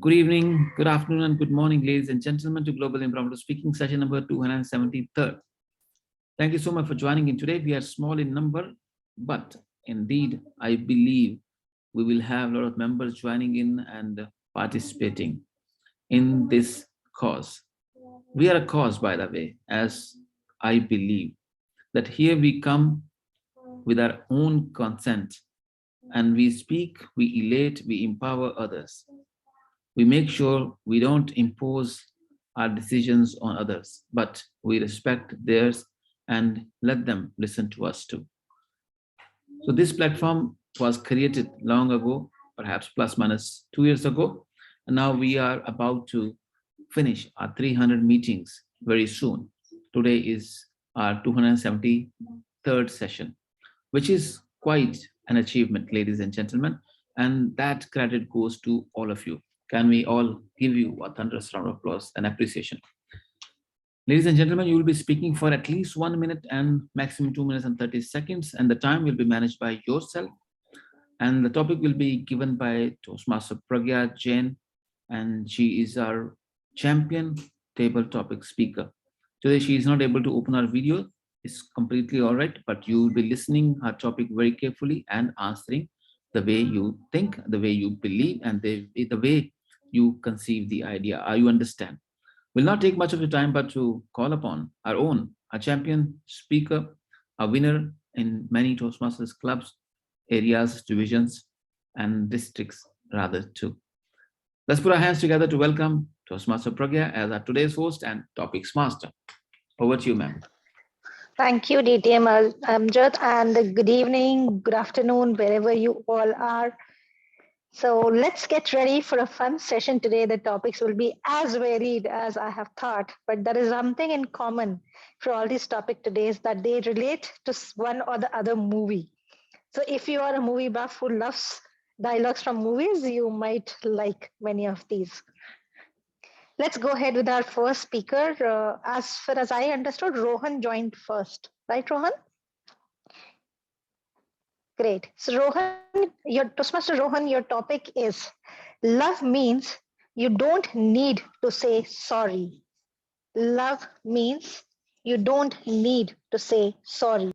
Good evening, good afternoon, and good morning, ladies and gentlemen, to Global Impromptu Speaking session number 273rd. Thank you so much for joining in today. We are small in number, but indeed, I believe we will have a lot of members joining in and participating in this cause. We are a cause, by the way, as I believe that here we come with our own consent and we speak, we elate, we empower others. We make sure we don't impose our decisions on others, but we respect theirs and let them listen to us too. So, this platform was created long ago, perhaps plus minus 2 years ago, and now we are about to finish our 300 meetings very soon. Today is our 273rd session, which is quite an achievement, ladies and gentlemen, and that credit goes to all of you. Can we all give you a thunderous round of applause and appreciation? Ladies and gentlemen, you will be speaking for at least 1 minute and maximum 2 minutes and 30 seconds, and the time will be managed by yourself. And the topic will be given by Toastmaster Pragya Jain, and she is our champion table topic speaker. Today, she is not able to open her video. It's completely all right, but you will be listening her topic very carefully and answering the way you think, the way you believe, and the way you conceive the idea. Are you understand? Will not take much of your time, but to call upon our own, a champion speaker, a winner in many Toastmasters clubs, areas, divisions, and districts rather too. Let's put our hands together to welcome Toastmaster Pragya as our today's host and topics master. Over to you, ma'am. Thank you, DTM Amjad, and good evening, good afternoon, wherever you all are. So let's get ready for a fun session today. The topics will be as varied as I have thought, but there is something in common for all these topics today is that they relate to one or the other movie. So if you are a movie buff who loves dialogues from movies, you might like many of these. Let's go ahead with our first speaker. As far as I understood, Rohan joined first, right, Rohan? Great. So, Rohan, Toastmaster Rohan, your topic is love means you don't need to say sorry. Love means you don't need to say sorry.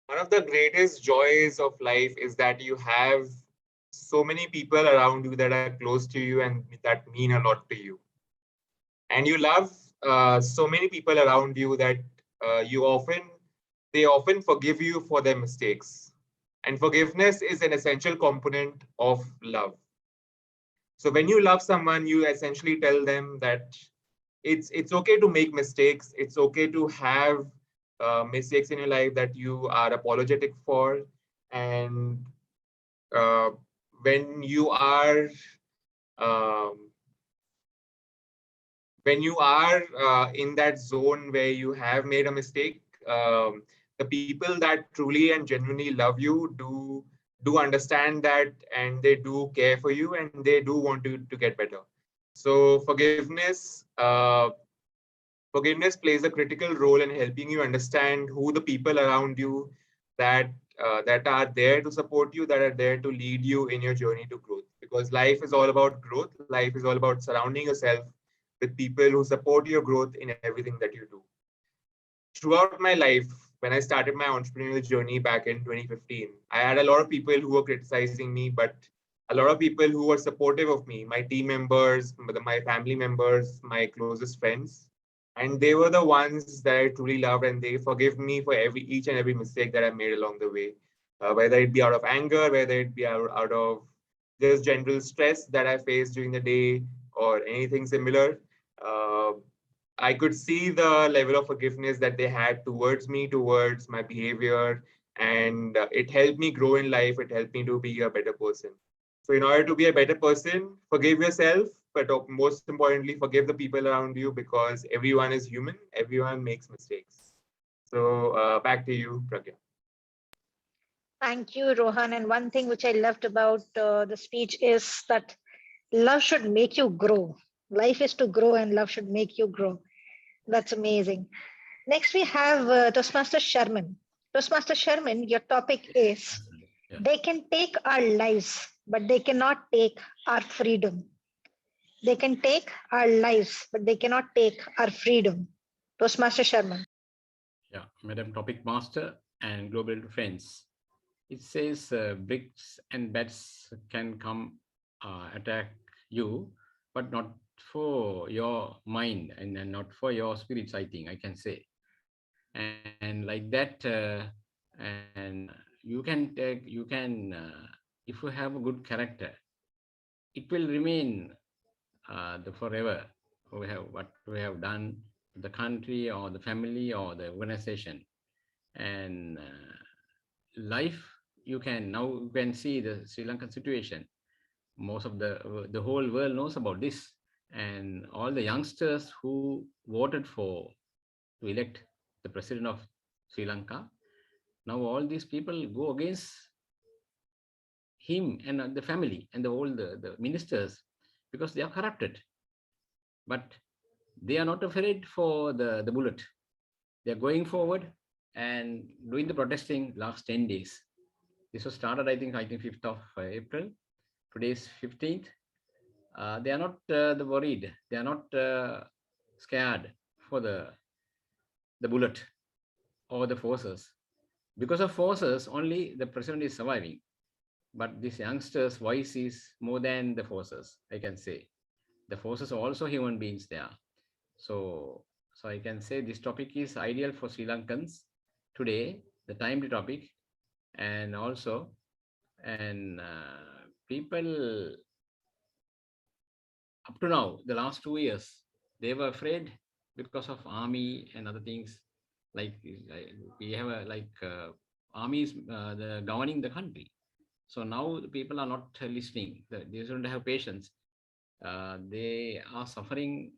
One of the greatest joys of life is that you have so many people around you that are close to you and that mean a lot to you. And you love so many people around you that they often forgive you for their mistakes. And forgiveness is an essential component of love. So when you love someone, you essentially tell them that it's okay to make mistakes. It's okay to have mistakes in your life that you are apologetic for. And uh, when you are um, in that zone where you have made a mistake, the people that truly and genuinely love you do understand that, and they do care for you, and they do want to get better. So forgiveness plays a critical role in helping you understand who the people around you that that are there to support you, that are there to lead you in your journey to growth. Because life is all about growth. Life is all about surrounding yourself with people who support your growth in everything that you do. Throughout my life, when I started my entrepreneurial journey back in 2015, I had a lot of people who were criticizing me, but a lot of people who were supportive of me, my team members, my family members, my closest friends. And they were the ones that I truly loved, and they forgive me for each and every mistake that I made along the way, whether it be out of anger, whether it be out of just general stress that I faced during the day or anything similar. Uh, I could see the level of forgiveness that they had towards me, towards my behavior, and it helped me grow in life. It helped me to be a better person. So, in order to be a better person, forgive yourself, but most importantly, forgive the people around you, because everyone is human, everyone makes mistakes. So, back to you, Pragya. Thank you, Rohan. And one thing which I loved about the speech is that love should make you grow. Life is to grow, and love should make you grow. That's amazing. Next, we have Toastmaster Sherman. Toastmaster Sherman, your topic is Yeah. They can take our lives, but they cannot take our freedom. They can take our lives, but they cannot take our freedom. Toastmaster Sharman. Yeah, Madam Topic Master and Global Defense. It says bricks and bats can come attack you, but not for your mind and not for your spirits, I think I can say. And like that, and you can, if you have a good character, it will remain the forever. We have what we have done to the country or the family or the organization. And life, you can now you can see the Sri Lankan situation. Most of the whole world knows about this, and all the youngsters who voted for to elect the president of Sri Lanka, now all these people go against him and the family and all the ministers because they are corrupted. But they are not afraid for the bullet. They are going forward and doing the protesting last 10 days. This was started, I think 5th of April. Today's 15th. They are not worried. They are not scared for the bullet or the forces. Because of forces, only the president is surviving. But this youngster's voice is more than the forces, I can say. The forces are also human beings there. So I can say this topic is ideal for Sri Lankans today, the timely topic, and also, and people up to now, the last 2 years, they were afraid because of army and other things. Like we have a armies the governing the country. So now the people are not listening. They don't have patience. They are suffering.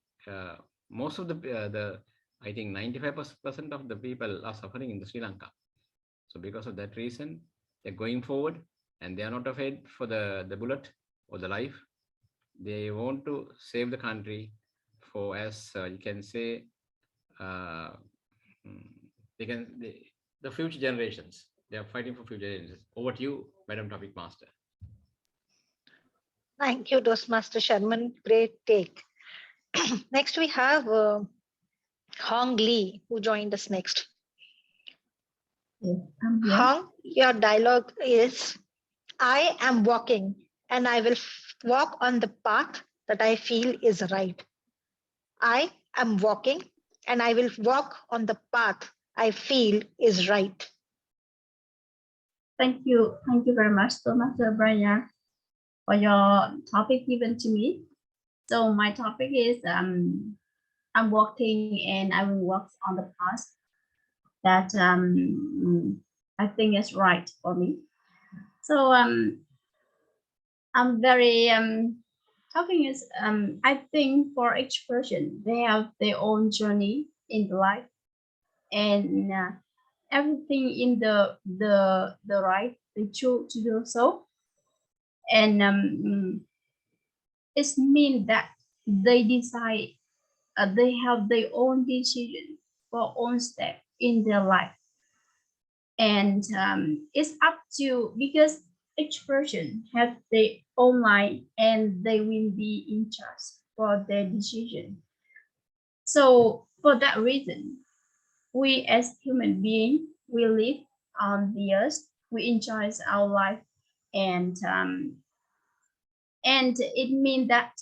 Most of the I think 95% of the people are suffering in the Sri Lanka. So because of that reason, they're going forward and they are not afraid for the bullet or the life. They want to save the country for, as you can say, uh, mm, the future generations. They are fighting for future generations. Over to you, Madam Topic Master. Thank you, Toastmaster Sharman. Great take. Next, we have Hong Lee, who joined us next. Yes, I'm here. Hong, your dialogue is I am walking and I will walk on the path that I feel is right. I am walking and I will walk on the path I feel is right. Thank you. Thank you very much, Master Brian, for your topic given to me. So my topic is I'm walking and I will walk on the path that I think is right for me. So I'm very talking is I think for each person they have their own journey in life, and everything in the right they choose to do so, and it means that they decide, they have their own decision for own step in their life, and it's up to, because each person has their own life and they will be in charge for their decision. So for that reason, we as human beings, we live on the earth, we enjoy our life, and it means that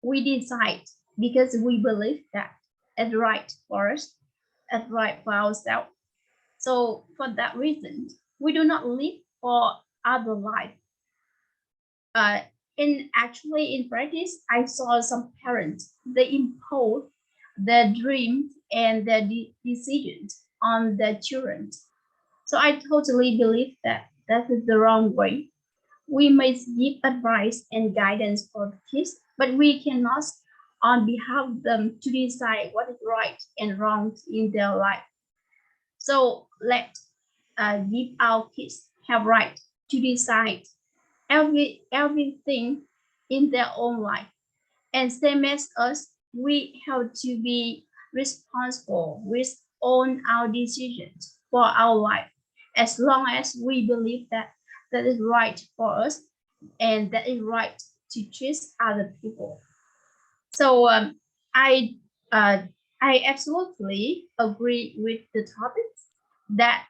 we decide because we believe that it's right for us, it's right for ourselves. So for that reason, we do not live for other life. In practice, I saw some parents, they impose their dreams and their decisions on their children. So I totally believe that that is the wrong way. We may give advice and guidance for the kids, but we cannot on behalf of them to decide what is right and wrong in their life. So let give our kids have right to decide everything in their own life. And same as us, we have to be responsible with own our decisions for our life. as long as we believe that that is right for us and that is right to choose other people. So I uh, I absolutely agree with the topic that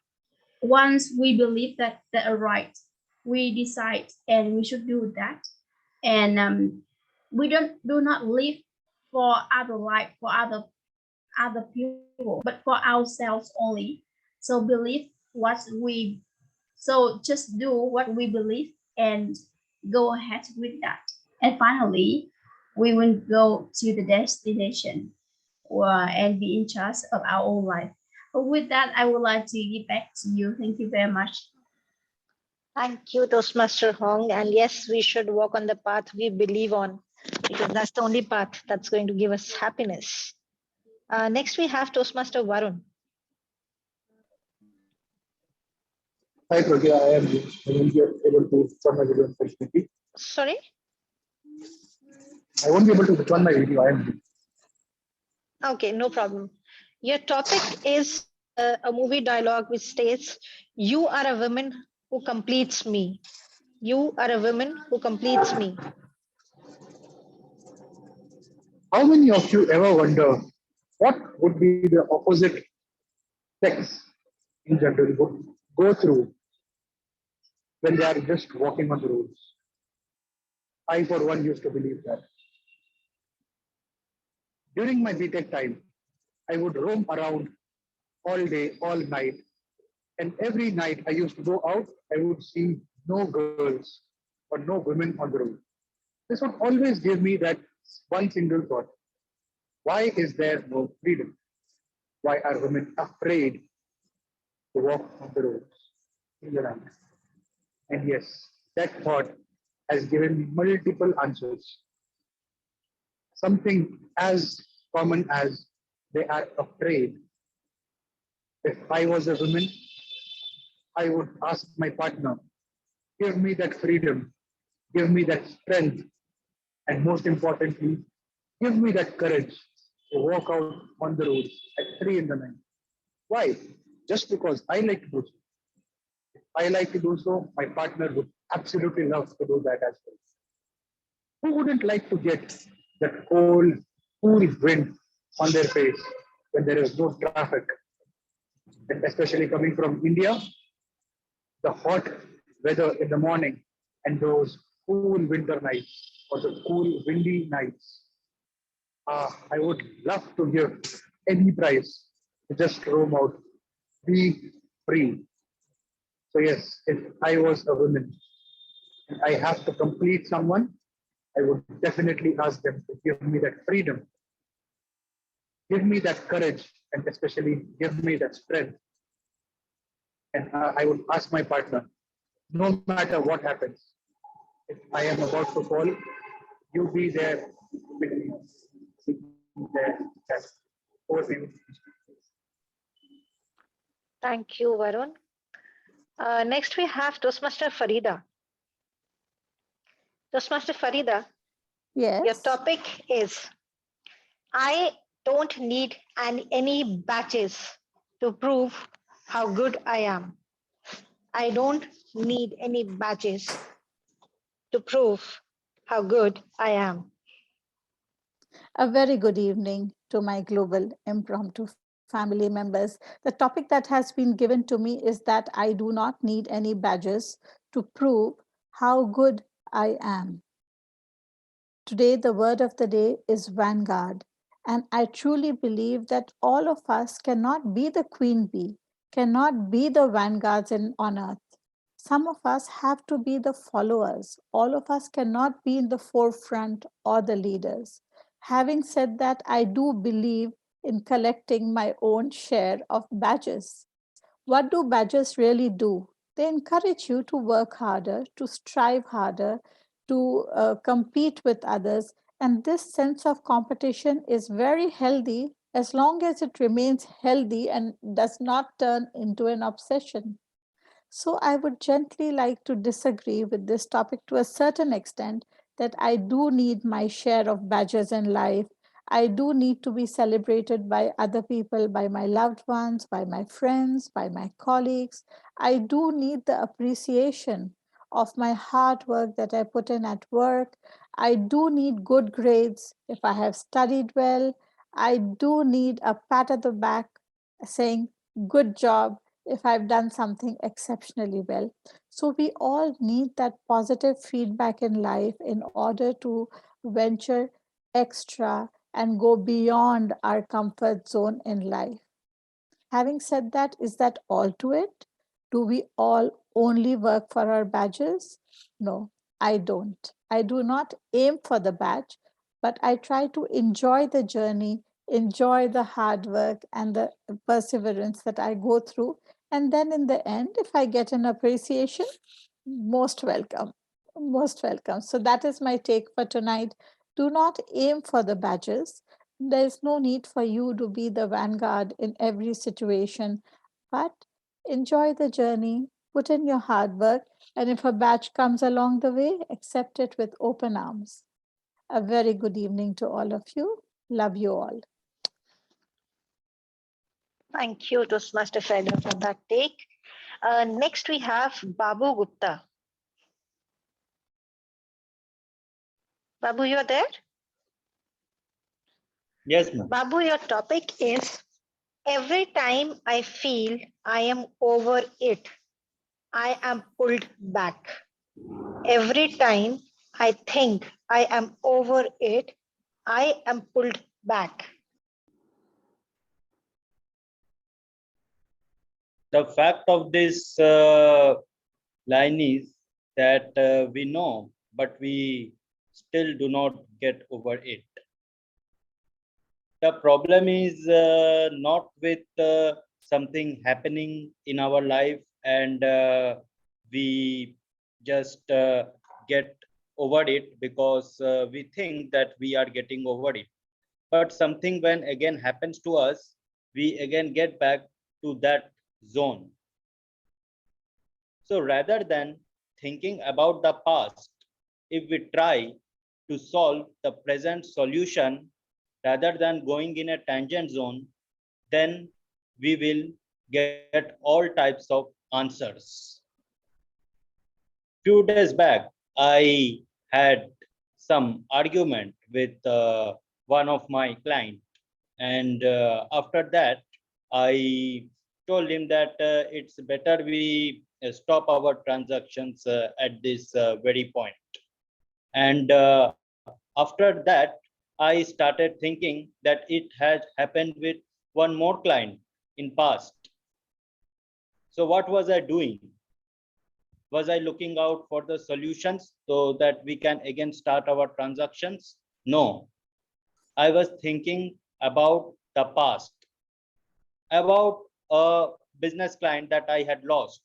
once we believe that that are right, we decide and we should do that, and we do not live for other life for other people, but for ourselves only. So believe what we so just do what we believe and go ahead with that. And finally, we will go to the destination and be in charge of our own life. But with that, I would like to give back to you. Thank you very much. Thank you, Toastmaster Hong. And yes, we should walk on the path we believe on, because that's the only path that's going to give us happiness. Next, we have Toastmaster Varun. Hi, Pragya. I am able to return my video, unfortunately. Sorry? I won't be able to return my video. I am. Okay, no problem. Your topic is a movie dialogue which states, "You are a woman who completes me. You are a woman who completes me." How many of you ever wonder what would be the opposite sex in general would go through when they are just walking on the roads? I, for one, used to believe that. During my BTech time, I would roam around all day, all night, and every night I used to go out, I would see no girls or no women on the road. This would always give me that one single thought. Why is there no freedom? Why are women afraid to walk on the roads in the night? And yes, that thought has given me multiple answers. Something as common as they are afraid. If I was a woman, I would ask my partner, give me that freedom, give me that strength, and most importantly, give me that courage to walk out on the road at 3 in the night. Why? Just because I like to do so. If I like to do so, my partner would absolutely love to do that as well. Who wouldn't like to get that cold, cool wind on their face when there is no traffic? And especially coming from India, the hot weather in the morning and those cool winter nights or the cool windy nights. I would love to give any price to just roam out, be free. So yes, if I was a woman and I have to complete someone, I would definitely ask them to give me that freedom, give me that courage, and especially give me that strength. And I would ask my partner, no matter what happens, if I am about to fall, you be there with me. There, that's four things. Thank you, Varun. Next, we have Toastmaster Farida. Toastmaster Farida, your Yes. topic is, "I don't need any badges to prove how good I am. I don't need any badges to prove how good I am." A very good evening to my global impromptu family members. The topic that has been given to me is that I do not need any badges to prove how good I am. Today, the word of the day is vanguard. And I truly believe that all of us cannot be the queen bee, cannot be the vanguards on earth. Some of us have to be the followers. All of us cannot be in the forefront or the leaders. Having said that, I do believe in collecting my own share of badges. What do badges really do? They encourage you to work harder, to strive harder, to compete with others. And this sense of competition is very healthy as long as it remains healthy and does not turn into an obsession. So I would gently like to disagree with this topic to a certain extent, that I do need my share of badges in life. I do need to be celebrated by other people, by my loved ones, by my friends, by my colleagues. I do need the appreciation of my hard work that I put in at work. I do need good grades if I have studied well. I do need a pat at the back saying, good job, if I've done something exceptionally well. So we all need that positive feedback in life in order to venture extra and go beyond our comfort zone in life. Having said that, is that all to it? Do we all only work for our badges? No, I don't. I do not aim for the badge, but I try to enjoy the journey, enjoy the hard work and the perseverance that I go through. And then in the end, if I get an appreciation, most welcome. Most welcome. So that is my take for tonight. Do not aim for the badges. There's no need for you to be the vanguard in every situation, but enjoy the journey, put in your hard work, and if a badge comes along the way, accept it with open arms. A very good evening to all of you. Love you all. Thank you, Toastmaster Fedor, for that take. Next, we have Babu Gupta. Babu, you're there? Yes, ma'am. Babu, your topic is every time I feel I am over it, I am pulled back. Every time I think I am over it, I am pulled back. The fact of this line is that we know, but we still do not get over it. The problem is not with something happening in our life and we just get over it because we think that we are getting over it. But something when again happens to us, we again get back to that zone. So rather than thinking about the past, if we try to solve the present solution rather than going in a tangent zone, then we will get all types of answers. Few days back, I had some argument with one of my clients, and after that, I told him that it's better we stop our transactions at this very point. And after that, I started thinking that it had happened with one more client in past. So what was I doing? Was I looking out for the solutions so that we can again start our transactions? No, I was thinking about the past, about a business client that I had lost,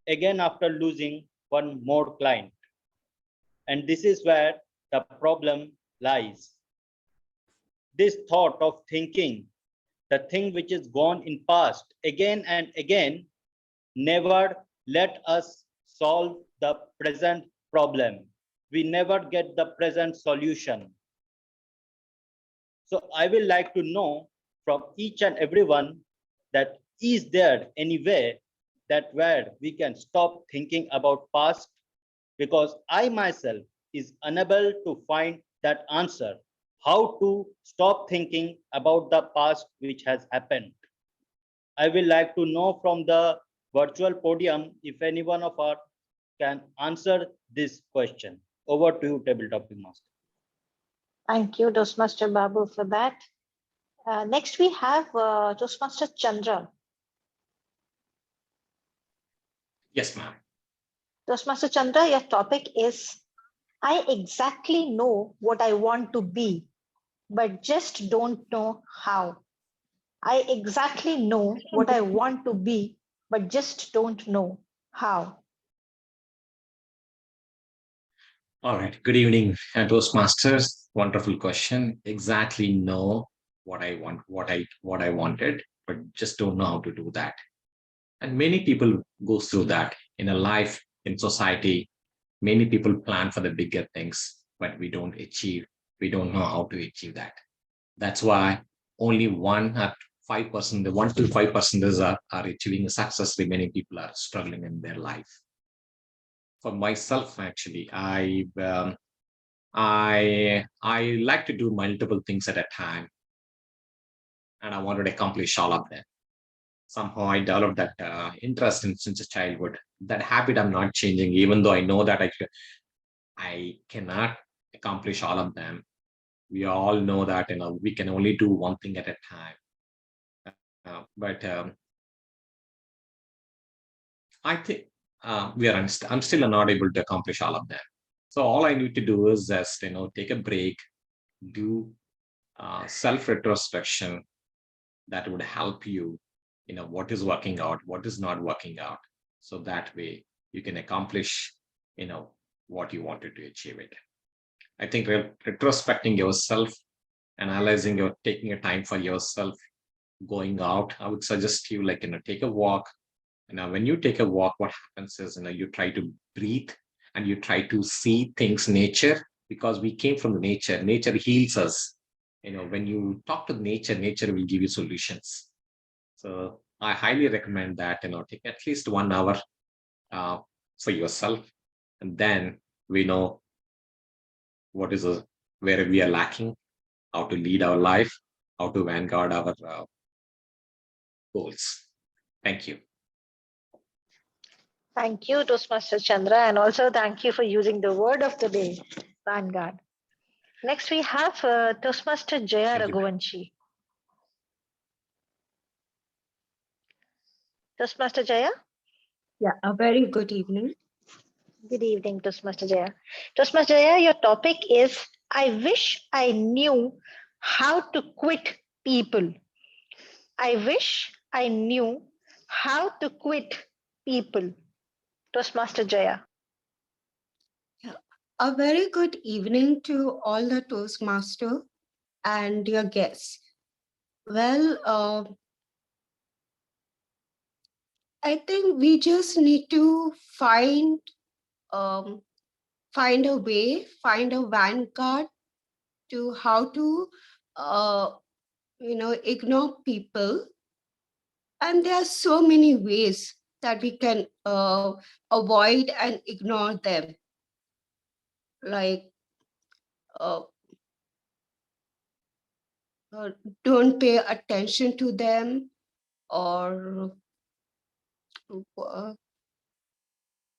again after losing one more client. And this is where the problem lies. This thought of thinking the thing which is gone in past again and again never let us solve the present problem. We never get the present solution. So I will like to know from each and everyone that is there any way that where we can stop thinking about past, because I myself is unable to find that answer, how to stop thinking about the past which has happened. I will like to know from the virtual podium if any one of us can answer this question. Over to you, Table Topic Master. Thank you, Toastmaster Babu, for that. Next, we have Toastmaster Chandra. Yes, ma'am. Toastmaster Chandra, your topic is I exactly know what I want to be, but just don't know how. I exactly know what I want to be, but just don't know how. All right. Good evening, Toastmasters. Wonderful question. Exactly know what I want, what I wanted, but just don't know how to do that. And many people go through that in a life, in society. Many people plan for the bigger things, but we don't achieve. We don't know how to achieve that. That's why only 5%, the 1 to 5% are achieving success. Remaining people are struggling in their life. For myself, actually, I like to do multiple things at a time, and I wanted to accomplish all of them. Somehow I developed that interest since childhood. That habit I'm not changing, even though I know that I cannot accomplish all of them. We all know that we can only do one thing at a time. But I think I'm still not able to accomplish all of them. So all I need to do is just take a break, do self retrospection. That would help you, what is working out, what is not working out. So that way you can accomplish, what you wanted to achieve it. I think retrospecting yourself, analyzing taking a time for yourself, going out, I would suggest you take a walk. When you take a walk, what happens is, you try to breathe and you try to see things, nature, because we came from nature. Nature heals us. When you talk to nature, nature will give you solutions. So I highly recommend that, take at least 1 hour for yourself. And then we know where we are lacking, how to lead our life, how to vanguard our goals. Thank you. Thank you, Toastmaster Chandra, and also thank you for using the word of the day, vanguard. Next, we have Toastmaster Jaya Thank you, ma'am. Raghuvanshi. Toastmaster Jaya? Yeah, a very good evening. Good evening, Toastmaster Jaya. Toastmaster Jaya, your topic is I wish I knew how to quit people. I wish I knew how to quit people. Toastmaster Jaya. Yeah. A very good evening to all the Toastmaster and your guests. Well, I think we just need to find a way, find a vanguard to how to ignore people. And there are so many ways that we can avoid and ignore them. Like uh, don't pay attention to them, or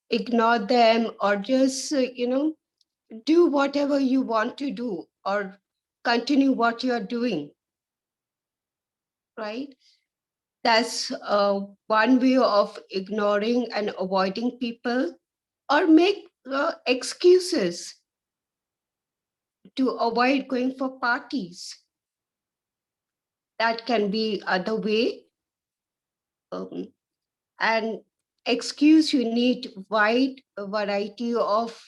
ignore them, or just do whatever you want to do, or continue what you're doing, right? That's one way of ignoring and avoiding people. Or make excuses to avoid going for parties. That can be other way. And excuse, you need wide variety of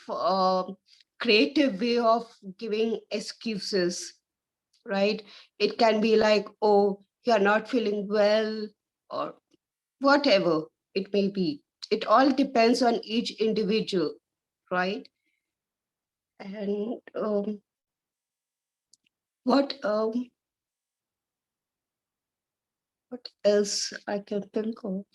creative way of giving excuses, right? It can be like, oh, you're not feeling well, or whatever it may be. It all depends on each individual, right? And what else I can think of?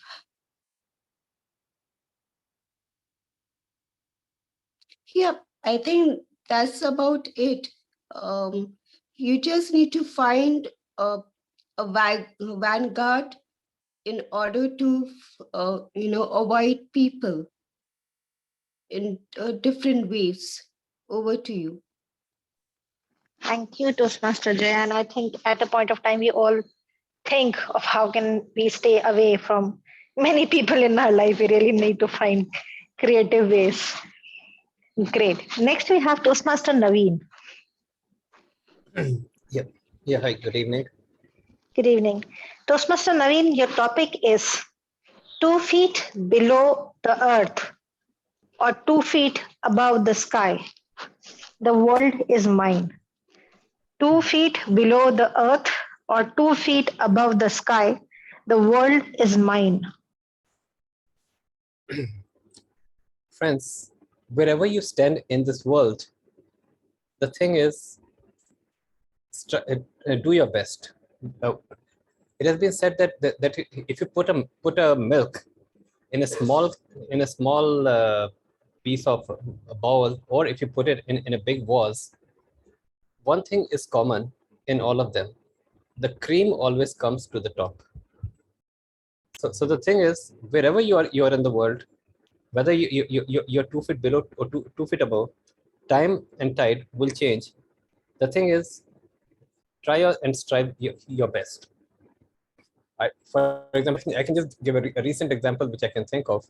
Yeah, I think that's about it. You just need to find a vanguard in order to, avoid people in different ways. Over to you. Thank you, Toastmaster Jaya. And I think at a point of time, we all think of how can we stay away from many people in our life. We really need to find creative ways. Great. Next, we have Toastmaster Naveen. Yeah. Hi. Good evening. Good evening. Toastmaster Naveen, your topic is 2 feet below the earth or 2 feet above the sky. The world is mine. 2 feet below the earth or 2 feet above the sky. The world is mine. Friends, wherever you stand in this world, the thing is, do your best. It has been said that if you put a milk in a small piece of a bowl, or if you put it in a big vase, one thing is common in all of them: the cream always comes to the top. So the thing is, wherever you are in the world, whether you're 2 feet below or 2 feet above, time and tide will change. The thing is, try and strive your best. For example, I can just give a recent example which I can think of.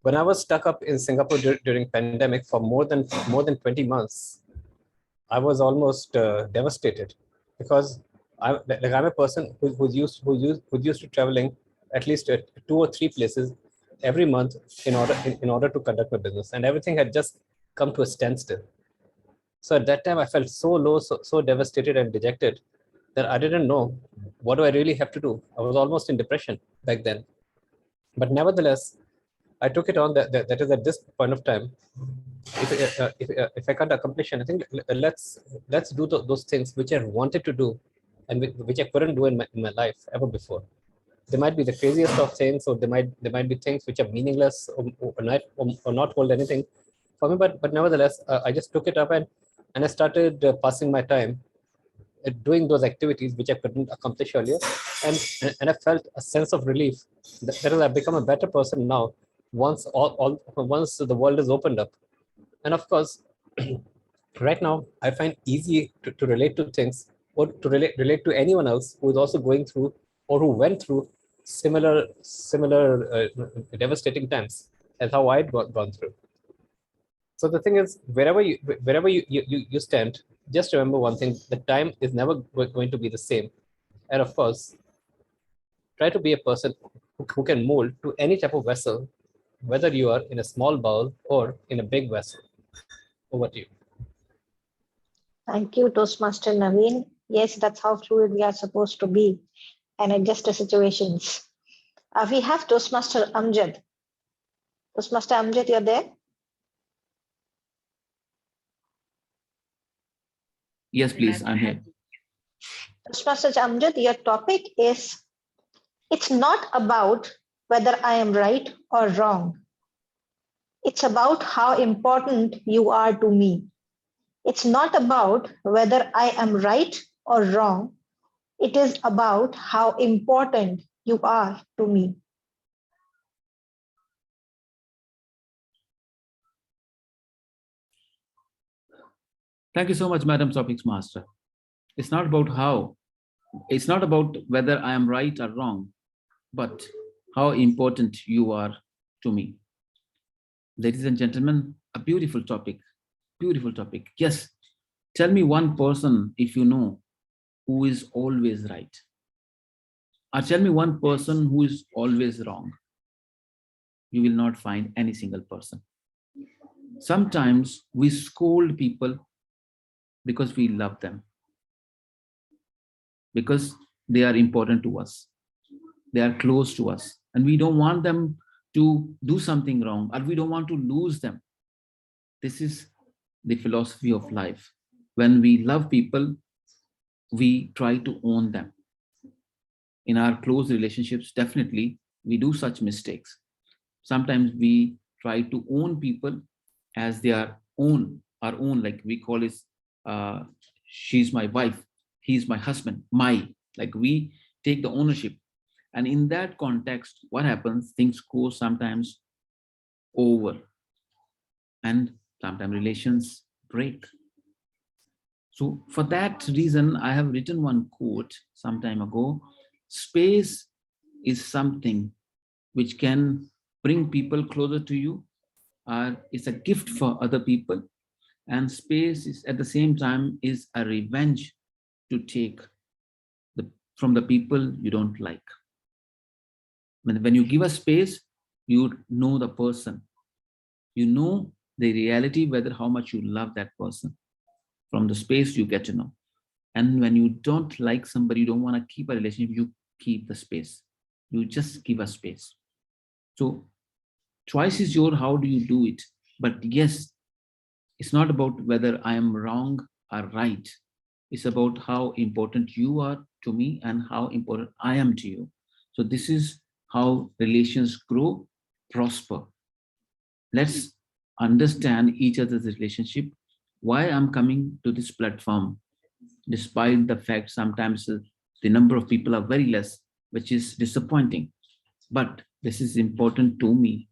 When I was stuck up in Singapore during pandemic for more than 20 months, I was almost devastated, because I'm a person who's used to traveling at least 2 or 3 places every month in order to conduct my business, and everything had just come to a standstill. So at that time, I felt so low, so devastated and dejected that I didn't know what do I really have to do. I was almost in depression back then. But nevertheless, I took it on that is at this point of time. If I can't accomplish anything, let's do those things which I wanted to do and which I couldn't do in my life ever before. They might be the craziest of things, or they might be things which are meaningless or not hold anything for me. But nevertheless, I just took it up and I started passing my time doing those activities which I couldn't accomplish earlier, and I felt a sense of relief that I've become a better person now once once the world is opened up. And of course, right now I find easy to relate to things, or to relate to anyone else who is also going through or who went through similar devastating times as how I'd gone through. So the thing is, wherever you stand, just remember one thing: the time is never going to be the same. And of course, try to be a person who can mold to any type of vessel, whether you are in a small bowl or in a big vessel. Over to you. Thank you, Toastmaster Naveen. Yes, that's how fluid we are supposed to be and adjust to situations. We have Toastmaster Amjad. Toastmaster Amjad, you're there? Yes, please, I'm here. Toastmaster Amjad, your topic is, it's not about whether I am right or wrong. It's about how important you are to me. It's not about whether I am right or wrong. It is about how important you are to me. Thank you so much, Madam Topics Master. It's not about whether I am right or wrong, but how important you are to me. Ladies and gentlemen, a beautiful topic, beautiful topic. Yes, tell me one person, if you know, who is always right. Or tell me one person who is always wrong. You will not find any single person. Sometimes we scold people because we love them, because they are important to us, they are close to us, and we don't want them to do something wrong, or we don't want to lose them. This is the philosophy of life. When we love people, we try to own them. In our close relationships, definitely we do such mistakes. Sometimes we try to own people as they are our own, like we call it, she's my wife, he's my husband, like we take the ownership. And in that context, what happens? Things go sometimes over, and sometimes relations break. So for that reason, I have written one quote some time ago: space is something which can bring people closer to you, or it's a gift for other people. And space is at the same time is a revenge to take from the people you don't like. When you give a space, you know the person, you know the reality, whether how much you love that person. From the space you get to know. And when you don't like somebody, you don't want to keep a relationship, you keep the space, you just give a space. So choice is yours, how do you do it? But yes, it's not about whether I am wrong or right. It's about how important you are to me and how important I am to you. So this is how relations grow, prosper. Let's understand each other's relationship. Why I'm coming to this platform, despite the fact sometimes the number of people are very less, which is disappointing. But this is important to me.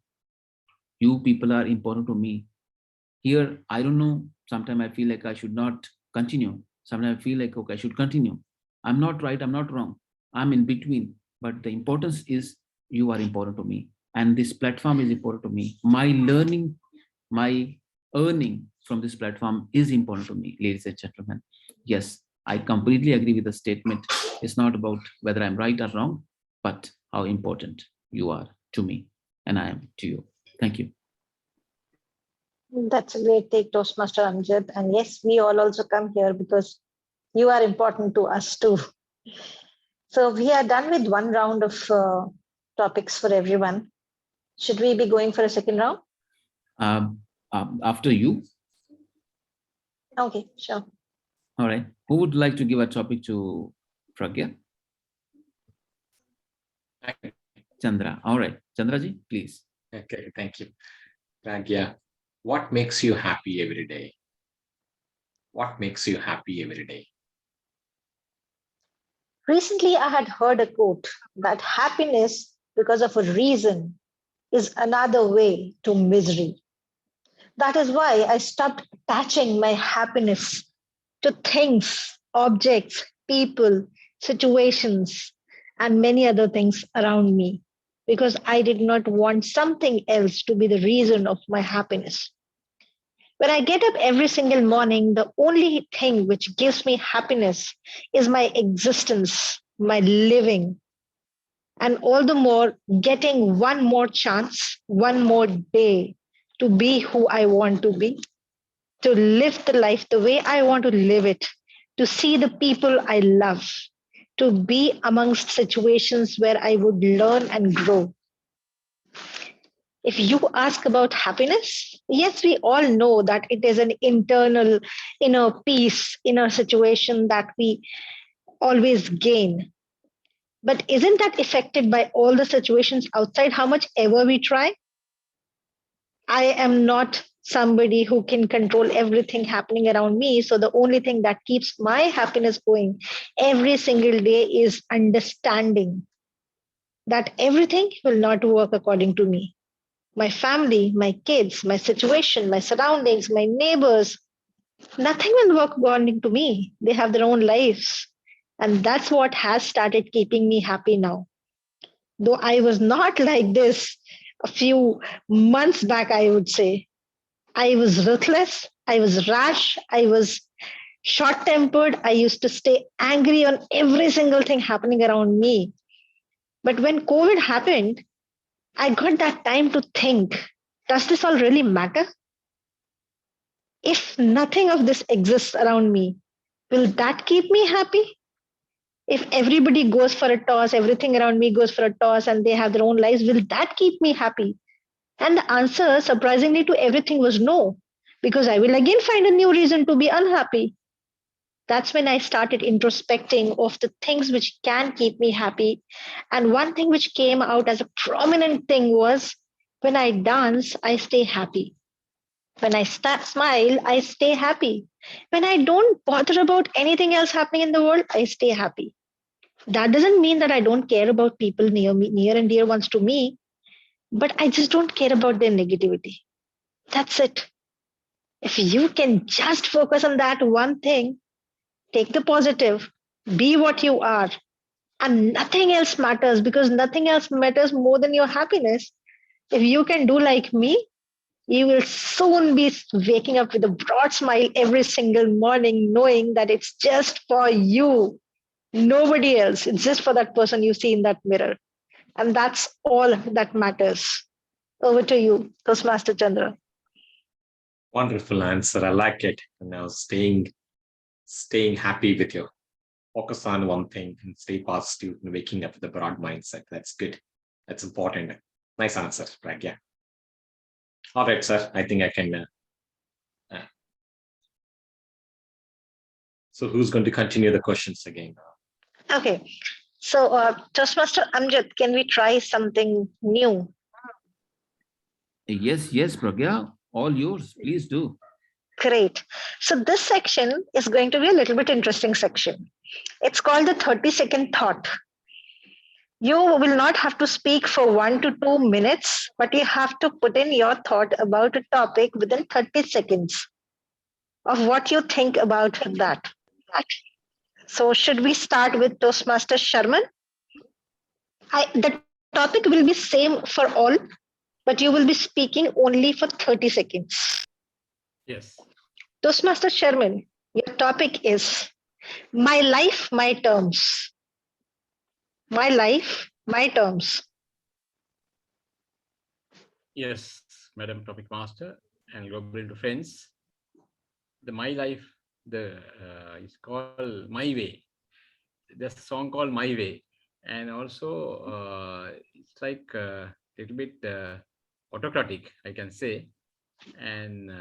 You people are important to me. Here, I don't know, sometimes I feel like I should not continue. Sometimes I feel like, okay, I should continue. I'm not right, I'm not wrong. I'm in between. But the importance is you are important to me. And this platform is important to me. My learning, my earning from this platform is important to me, ladies and gentlemen. Yes, I completely agree with the statement. It's not about whether I'm right or wrong, but how important you are to me and I am to you. Thank you. That's a great take, Toastmaster Amjad. And yes, we all also come here because you are important to us too. So we are done with one round of topics for everyone. Should we be going for a second round? After you. Okay, sure. All right. Who would like to give a topic to Pragya? Chandra. All right. Chandraji, please. Okay, thank you. Pragya, what makes you happy every day? What makes you happy every day? Recently, I had heard a quote that happiness, because of a reason, is another way to misery. That is why I stopped attaching my happiness to things, objects, people, situations, and many other things around me, because I did not want something else to be the reason of my happiness. When I get up every single morning, the only thing which gives me happiness is my existence, my living, and all the more getting one more chance, one more day to be who I want to be, to live the life the way I want to live it, to see the people I love, to be amongst situations where I would learn and grow. If you ask about happiness, yes, we all know that it is an internal, inner peace, inner situation that we always gain. But isn't that affected by all the situations outside, how much ever we try? I am not somebody who can control everything happening around me. So the only thing that keeps my happiness going every single day is understanding that everything will not work according to me. My family, my kids, my situation, my surroundings, my neighbors, nothing will work according to me. They have their own lives. And that's what has started keeping me happy now. Though I was not like this a few months back, I would say. I was ruthless, I was rash, I was short tempered. I used to stay angry on every single thing happening around me. But when COVID happened, I got that time to think, does this all really matter? If nothing of this exists around me, will that keep me happy? If everybody goes for a toss, everything around me goes for a toss, and they have their own lives, will that keep me happy? And the answer, surprisingly, to everything was no, because I will again find a new reason to be unhappy. That's when I started introspecting of the things which can keep me happy. And one thing which came out as a prominent thing was when I dance, I stay happy. When I smile, I stay happy. When I don't bother about anything else happening in the world, I stay happy. That doesn't mean that I don't care about people near me, near and dear ones to me, but I just don't care about their negativity. That's it. If you can just focus on that one thing, take the positive, be what you are, and nothing else matters, because nothing else matters more than your happiness. If you can do like me, you will soon be waking up with a broad smile every single morning, knowing that it's just for you, nobody else. It's just for that person you see in that mirror. And that's all that matters. Over to you, Toastmaster Chandra. Wonderful answer. I like it. Staying happy with your focus on one thing and stay positive and waking up with a broad mindset. That's good. That's important. Nice answer, Pragya. All right, sir. I think I can. So who's going to continue the questions again? Okay. So, Toastmaster Amjad, can we try something new? Yes, yes, Pragya, all yours. Please do. Great. So this section is going to be a little bit interesting section. It's called the 30-second thought. You will not have to speak for 1 to 2 minutes, but you have to put in your thought about a topic within 30 seconds of what you think about that. So should we start with Toastmaster Sharman? The topic will be same for all, but you will be speaking only for 30 seconds. Yes. Toastmaster Sharman, your topic is my life, my terms. My life, my terms. Yes, Madam Topic Master and Global Friends. The My Life, it's called My Way. There's a song called My Way, and also it's like a little bit autocratic, I can say, and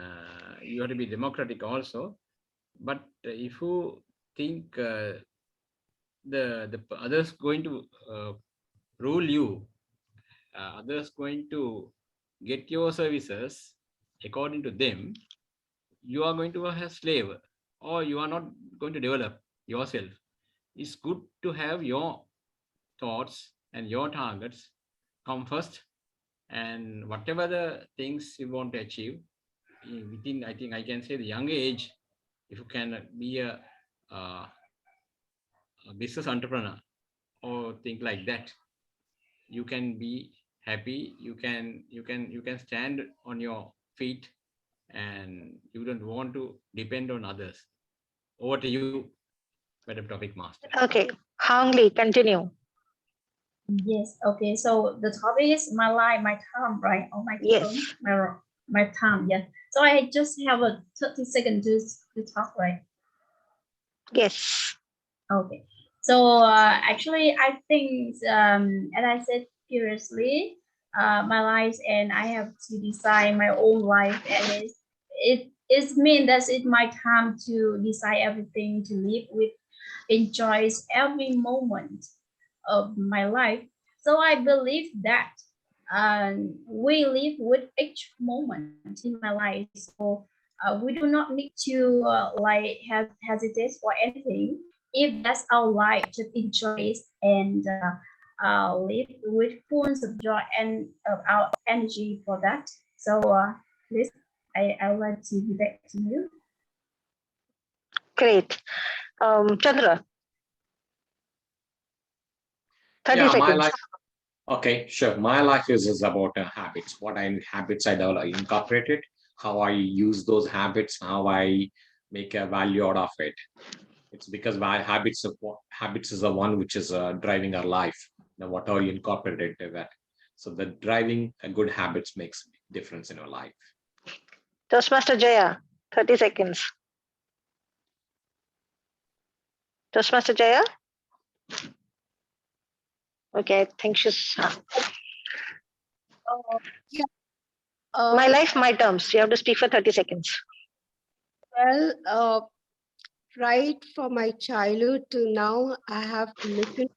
you have to be democratic also. But if you think the others going to rule you, others going to get your services according to them, you are going to have slave, or you are not going to develop yourself. It's good to have your thoughts and your targets come first, and whatever the things you want to achieve within, I think I can say, the younger age, if you can be a business entrepreneur or think like that, you can be happy, you can stand on your feet, and you don't want to depend on others. Over to you, Madam Topic Master. Okay, Hangli, continue. Yes. Okay. So the topic is my life, my time, right? Or my Yes. term, my time. Yeah. So I just have a 30 seconds to talk, right? Yes. Okay. So actually, I think, as I said previously, my life, and I have to design my own life, and it means that it's my time to decide everything, to live with, enjoys every moment of my life. So I believe that we live with each moment in my life. So we do not need to like hesitate for anything. If that's our life, just enjoy it and live with full of joy and our energy for that. So this I would like to give back to you. Great. Chandra. 30 Yeah, my seconds. life. Okay, sure. My life is about habits. What habits I develop, incorporated, how I use those habits, how I make a value out of it. It's because my habits is the one which is driving our life. Now, what are you incorporated to that? So the driving a good habits makes a difference in our life. Toastmaster Jaya, 30 seconds. Toastmaster Jaya? Okay, I think she's... Yeah. my life, my terms. You have to speak for 30 seconds. Well, right from my childhood to now, I have listened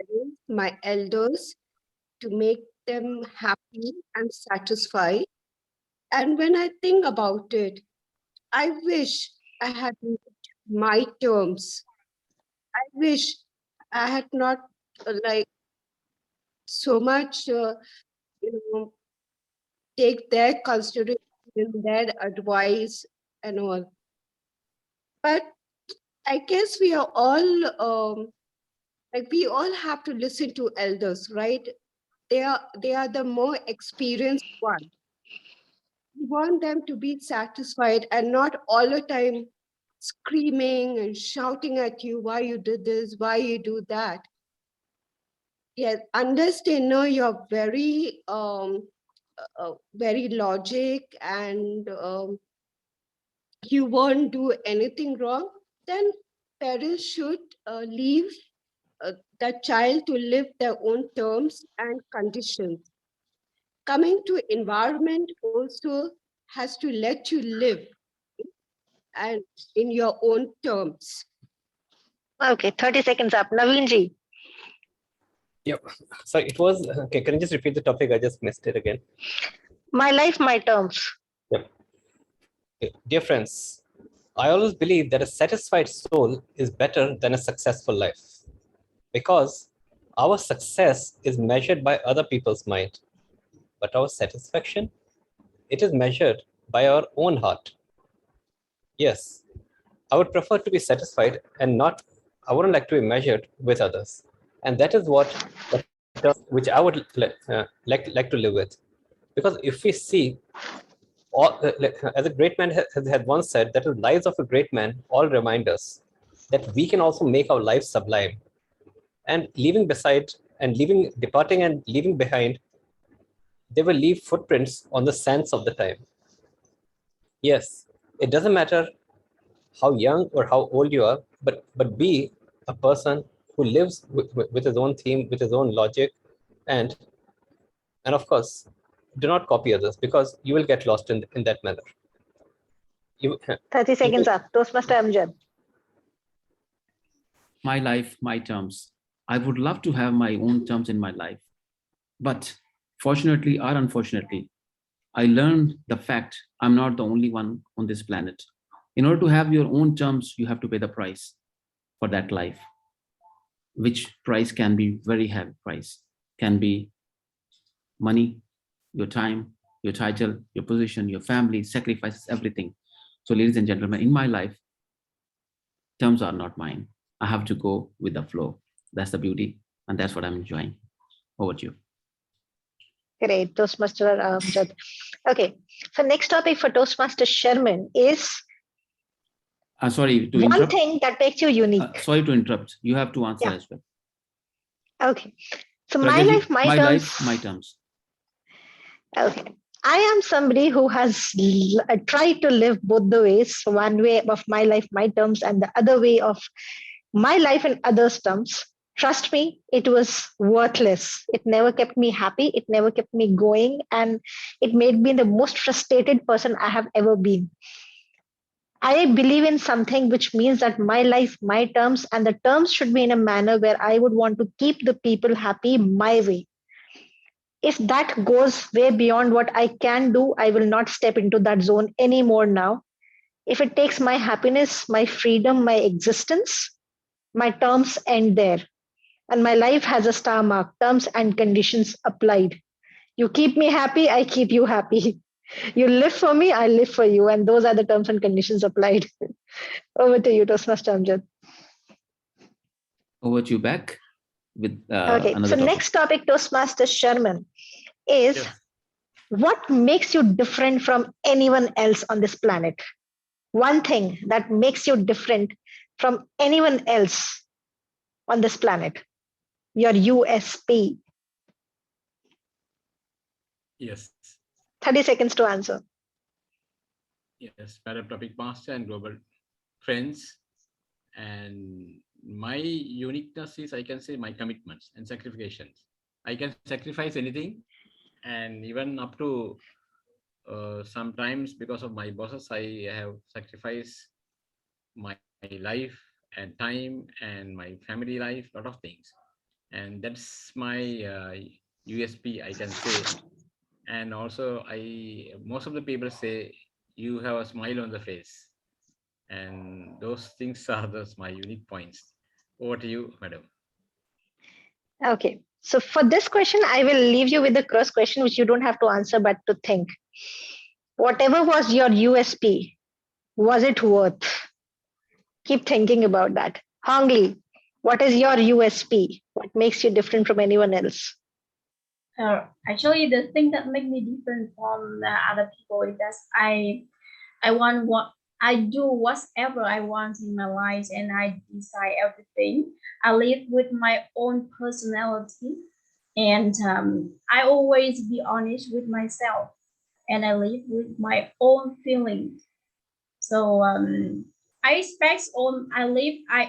to my elders to make them happy and satisfied. And when I think about it, I wish I had my terms. I wish I had not like so much, take their consideration, their advice and all. But I guess we are all like we all have to listen to elders, right? They are the more experienced one. We want them to be satisfied and not all the time screaming and shouting at you why you did this, why you do that. Yes, unless they know you're very very logic and you won't do anything wrong, then parents should leave the child to live their own terms and conditions. Coming to environment also has to let you live. and in your own terms. Okay, 30 seconds up. Naveenji. Yep. So it was, okay, can you just repeat the topic? I just missed it again. My life, my terms. Yep. Okay. Dear friends, I always believe that a satisfied soul is better than a successful life, because our success is measured by other people's mind, but our satisfaction, it is measured by our own heart. Yes, I would prefer to be satisfied and not, I wouldn't like to be measured with others. And that is what which I would like to live with. Because if we see, as a great man had once said, that the lives of a great man all remind us that we can also make our lives sublime. And departing and leaving behind, they will leave footprints on the sands of the time. Yes, it doesn't matter how young or how old you are, but be a person who lives with his own theme, with his own logic, and of course, do not copy others, because you will get lost in that manner. 30 seconds up. Toastmaster Amjad. My life, my terms. I would love to have my own terms in my life. But fortunately or unfortunately, I learned the fact I'm not the only one on this planet. In order to have your own terms, you have to pay the price for that life, which price can be very heavy price, can be money, your time, your title, your position, your family, sacrifices, everything. So ladies and gentlemen, in my life, terms are not mine. I have to go with the flow. That's the beauty, and that's what I'm enjoying. Over to you. Great, Toastmaster Amjad. Okay, so next topic for Toastmaster Sherman is Sorry to one interrupt. thing that makes you unique. Sorry to interrupt. You have to answer as well. Okay, so Pragya ji, my terms. life, my terms. Okay. I am somebody who has tried to live both the ways. One way of my life, my terms, and the other way of my life and others' terms. Trust me, it was worthless. It never kept me happy. It never kept me going. And it made me the most frustrated person I have ever been. I believe in something which means that my life, my terms, and the terms should be in a manner where I would want to keep the people happy my way. If that goes way beyond what I can do, I will not step into that zone anymore now. If it takes my happiness, my freedom, my existence, my terms end there. And my life has a star mark, terms and conditions applied. You keep me happy, I keep you happy. You live for me, I live for you. And those are the terms and conditions applied. Over to you, Toastmaster Amjad. Over to you back with okay, another so topic. Next topic, Toastmaster Sherman, is what makes you different from anyone else on this planet? One thing that makes you different from anyone else on this planet. Your USP. Yes. 30 seconds to answer. Yes, Topic Master and global friends. And my uniqueness is, I can say, my commitments and sacrifices. I can sacrifice anything, and even up to sometimes because of my bosses, I have sacrificed my life and time and my family life, lot of things. And that's my USP, I can say. And also, most of the people say you have a smile on the face, and those things are my unique points. Over to you, madam. Okay, so for this question, I will leave you with the cross question, which you don't have to answer, but to think. Whatever was your USP, was it worth? Keep thinking about that. Hongli, what is your USP? What makes you different from anyone else? Actually, the thing that makes me different from other people is that I want what I do whatever I want in my life, and I decide everything. I live with my own personality, and I always be honest with myself, and I live with my own feelings. So I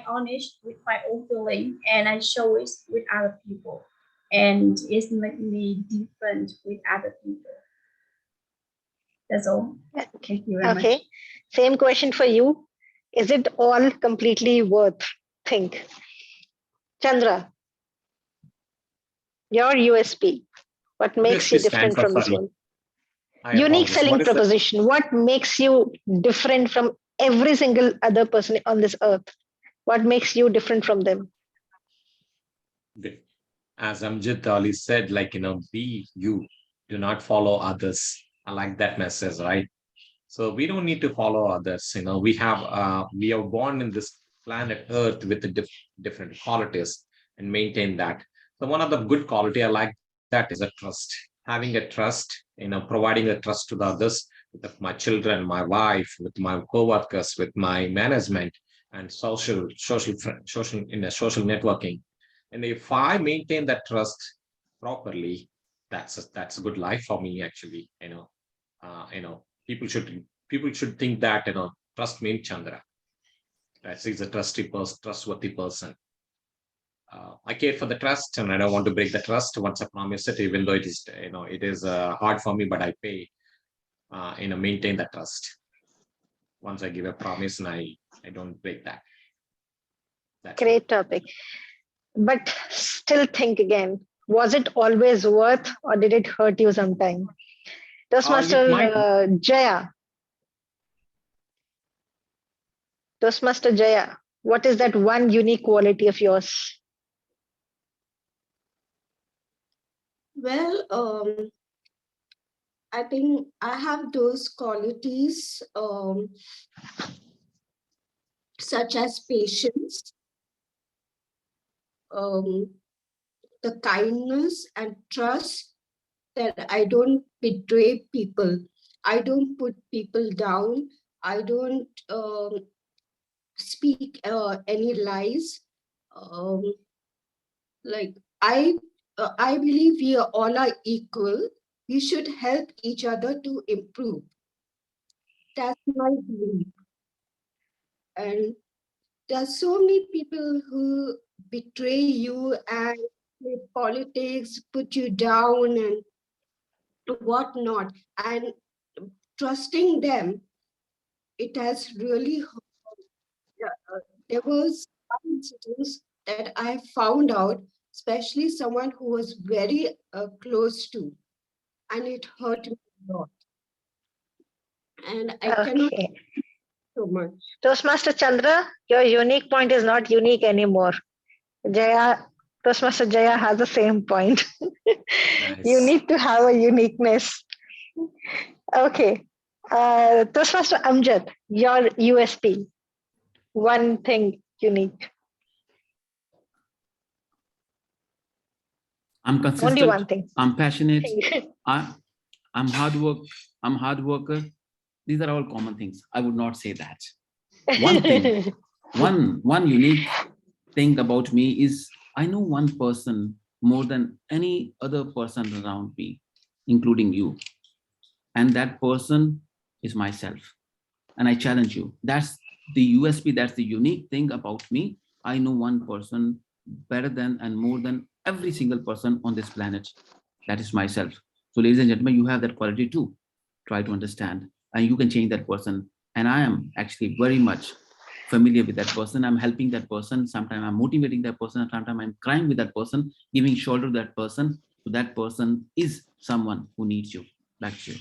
honest with my own feeling, and I show it with other people, and it's make me different with other people. That's all. Okay. Thank you very much. Okay. Same question for you. Is it all completely worth? Think. Chandra, your USP. What makes you USP stands different for, from this sorry, world? I Unique apologize. selling What is the proposition. What makes you different from every single other person on this earth? What makes you different from them? as Amjad Ali said, like, be you, do not follow others. I like that message, right? So we don't need to follow others. We are born in this planet Earth with the different qualities and maintain that. So one of the good quality I like that is a trust. Having a trust, providing a trust to the others, with my children, my wife, with my co-workers, with my management, and social networking. And if I maintain that trust properly, that's a good life for me actually. People should think that trust means Chandra. That he's a trustworthy person. I care for the trust, and I don't want to break the trust once I promise it, even though it is hard for me, but I pay. Maintain that trust. Once I give a promise, and I don't break that. Great topic. But still think again. Was it always worth, or did it hurt you sometime? Toastmaster Jaya. Toastmaster Jaya, what is that one unique quality of yours? Well, I think I have those qualities such as patience, the kindness and trust, that I don't betray people. I don't put people down. I don't speak any lies. Um, like I believe we are all are equal. We should help each other to improve. That's my belief. And there's so many people who betray you and with politics put you down and whatnot. And trusting them, it has really there was some incidents that I found out, especially someone who was very close to, and it hurt me a lot. And I cannot Okay. so much. Toastmaster Chandra, your unique point is not unique anymore. Jaya, Toastmaster Jaya has the same point. You Nice. need to have a uniqueness. Okay. Toastmaster Amjad, your USP. One thing unique. I'm Only consistent. one thing. I'm passionate. I'm hard work. I'm hard worker. These are all common things. I would not say that. One thing, one unique thing about me is I know one person more than any other person around me, including you. And that person is myself. And I challenge you. That's the USP, that's the unique thing about me. I know one person better than and more than every single person on this planet. That is myself. So, ladies and gentlemen, you have that quality too. Try to understand, and you can change that person. And I am actually very much familiar with that person. I'm helping that person. Sometimes I'm motivating that person. Sometimes I'm crying with that person, giving shoulder to that person. So that person is someone who needs you. That's you.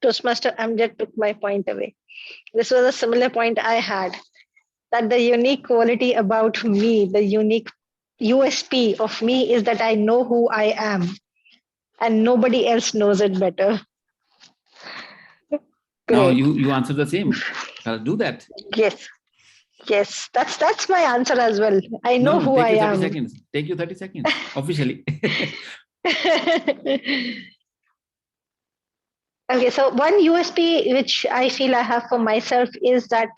Toastmaster Amjad took my point away. This was a similar point I had, that the unique quality about me, the unique USP of me is that I know who I am and nobody else knows it better. Now Great. you answer the same. I'll do that. Yes. Yes. That's my answer as well. I know No, who take I you 30 am. seconds. Take you 30 seconds officially. Okay, so one USP which I feel I have for myself is that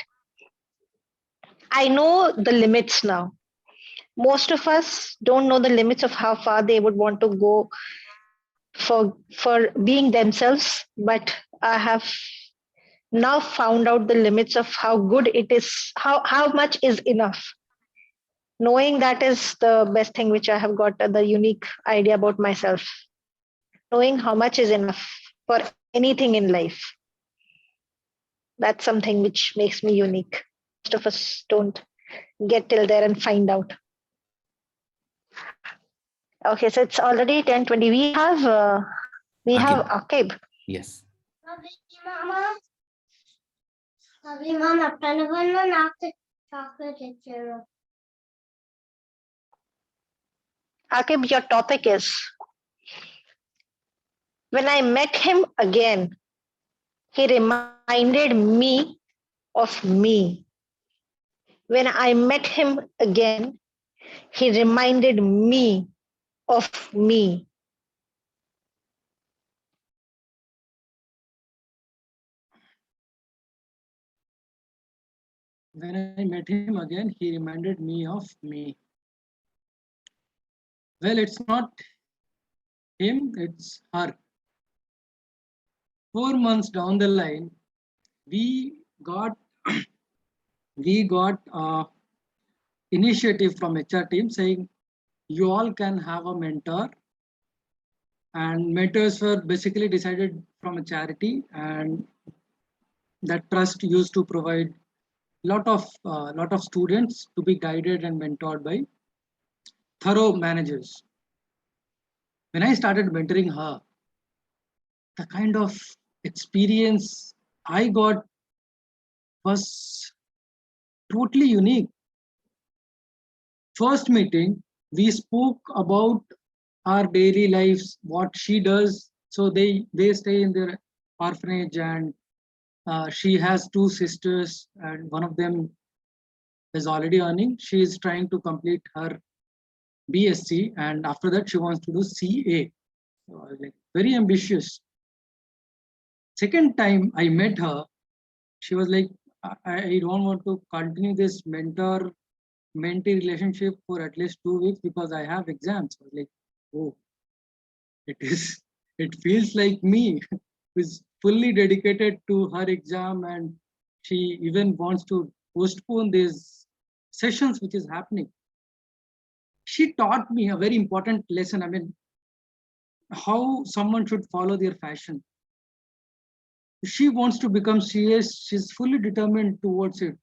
I know the limits now. Most of us don't know the limits of how far they would want to go for being themselves, but I have now found out the limits of how good it is, how much is enough. Knowing that is the best thing which I have got the unique idea about myself. Knowing how much is enough. for anything in life. That's something which makes me unique. Most of us don't get till there and find out. Okay, so it's already 10:20. We have Akib. Yes. Akib, your topic is, when I met him again, he reminded me of me. When I met him again, he reminded me of me. When I met him again, he reminded me of me. Well, it's not him, it's her. 4 months down the line, we got initiative from HR team saying you all can have a mentor, and mentors were basically decided from a charity, and that trust used to provide lot of students to be guided and mentored by thorough managers. When I started mentoring her, the kind of experience I got was totally unique. First meeting, we spoke about our daily lives, what she does. So they stay in their orphanage, and she has 2 sisters, and one of them is already earning. She is trying to complete her BSc, and after that she wants to do CA. So I was like, very ambitious. Second time I met her, she was like, I don't want to continue this mentee relationship for at least 2 weeks because I have exams. I was like, oh, it feels like me who is fully dedicated to her exam, and she even wants to postpone these sessions which is happening. She taught me a very important lesson. I mean, how someone should follow their passion. She wants to become CS, she's fully determined towards it.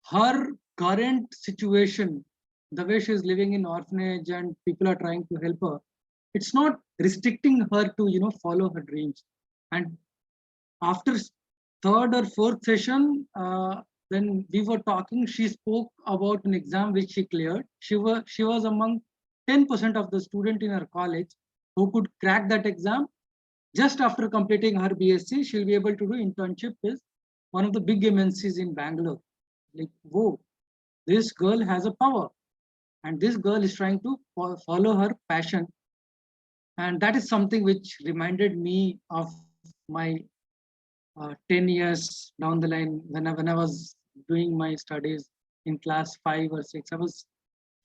Her current situation, the way she's living in orphanage and people are trying to help her, it's not restricting her to follow her dreams. And after 3rd or 4th session, when we were talking, she spoke about an exam which she cleared. She was among 10% of the student in her college who could crack that exam. Just after completing her BSc, she'll be able to do internship with one of the big MNCs in Bangalore. Like, whoa, this girl has a power, and this girl is trying to follow her passion. And that is something which reminded me of my 10 years down the line when I was doing my studies in class 5 or 6. I was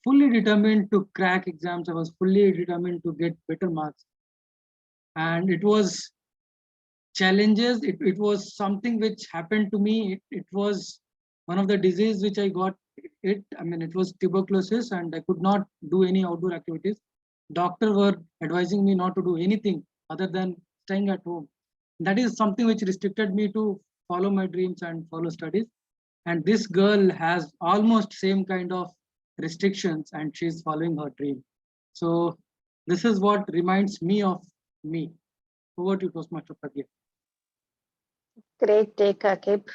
fully determined to crack exams. I was fully determined to get better marks. And it was challenges. It was something which happened to me. It was one of the disease which I got. It was tuberculosis, and I could not do any outdoor activities. Doctor were advising me not to do anything other than staying at home. That is something which restricted me to follow my dreams and follow studies. And this girl has almost same kind of restrictions, and she's following her dream. So this is what reminds me of me. Over to you, Toastmaster Pragya. Great take, Akib.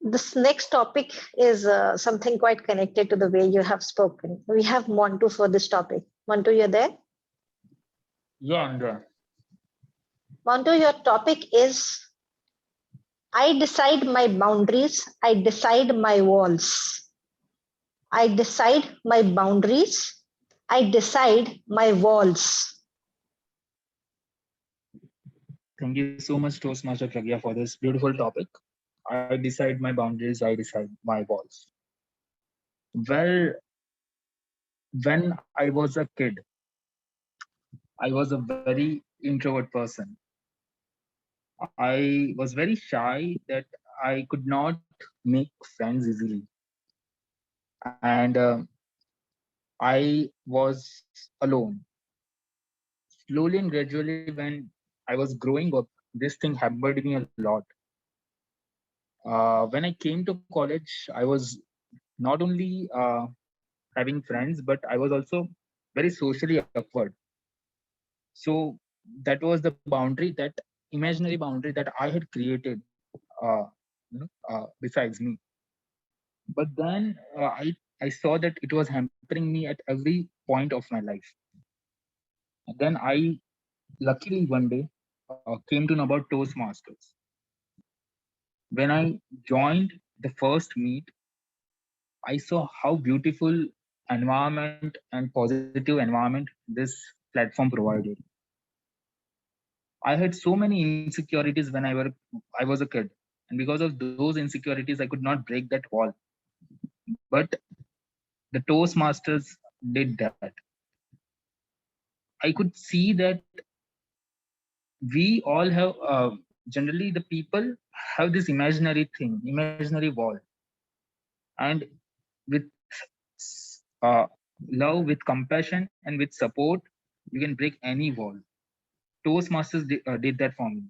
This next topic is something quite connected to the way you have spoken. We have Montu for this topic. Montu, you're there? Yeah, I'm there. Montu, your topic is, I decide my boundaries, I decide my walls. I decide my boundaries, I decide my walls. Thank you so much, Toastmaster Pragya, for this beautiful topic. I decide my boundaries, I decide my walls. Well, when I was a kid, I was a very introvert person. I was very shy that I could not make friends easily. And I was alone. slowly and gradually, when I was growing up, this thing hampered me a lot. When I came to college, I was not only having friends, but I was also very socially awkward. So that was the boundary, that imaginary boundary that I had created besides me. But then I saw that it was hampering me at every point of my life. And then I luckily one day came to know about Toastmasters. When I joined the first meet, I saw how beautiful environment and positive environment this platform provided. I had so many insecurities when I was a kid, and because of those insecurities, I could not break that wall. But the Toastmasters did that. I could see that we all have generally the people have this imaginary thing, imaginary wall, and with uh, love, with compassion, and with support, you can break any wall. Toastmasters did that for me,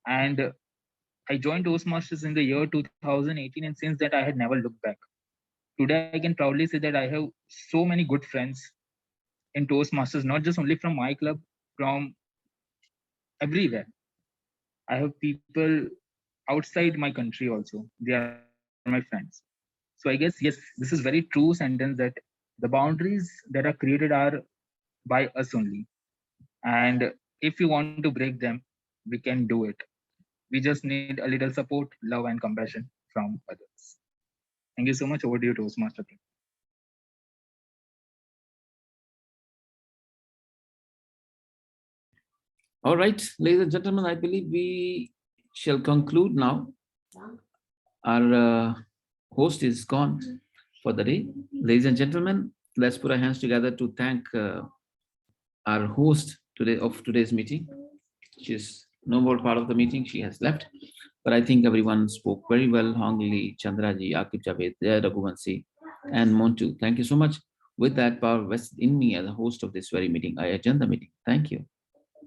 and I joined Toastmasters in the year 2018, and since that I had never looked back. Today, I can proudly say that I have so many good friends in Toastmasters, not just only from my club, from everywhere. I have people outside my country also. They are my friends. So I guess, yes, this is very true sentence that the boundaries that are created are by us only. And if you want to break them, we can do it. We just need a little support, love, and compassion from others. Thank you so much. Over to you, Toastmaster. All right, ladies and gentlemen, I believe we shall conclude now. Our host is gone for the day. Ladies and gentlemen, let's put our hands together to thank our host today of today's meeting. She's no more part of the meeting. She has left. But I think everyone spoke very well. Hong Li, Chandraji, Akib Javed, Raghuvanshi, and Montu. Thank you so much. With that power vested in me as a host of this very meeting, I adjourn the meeting. Thank you.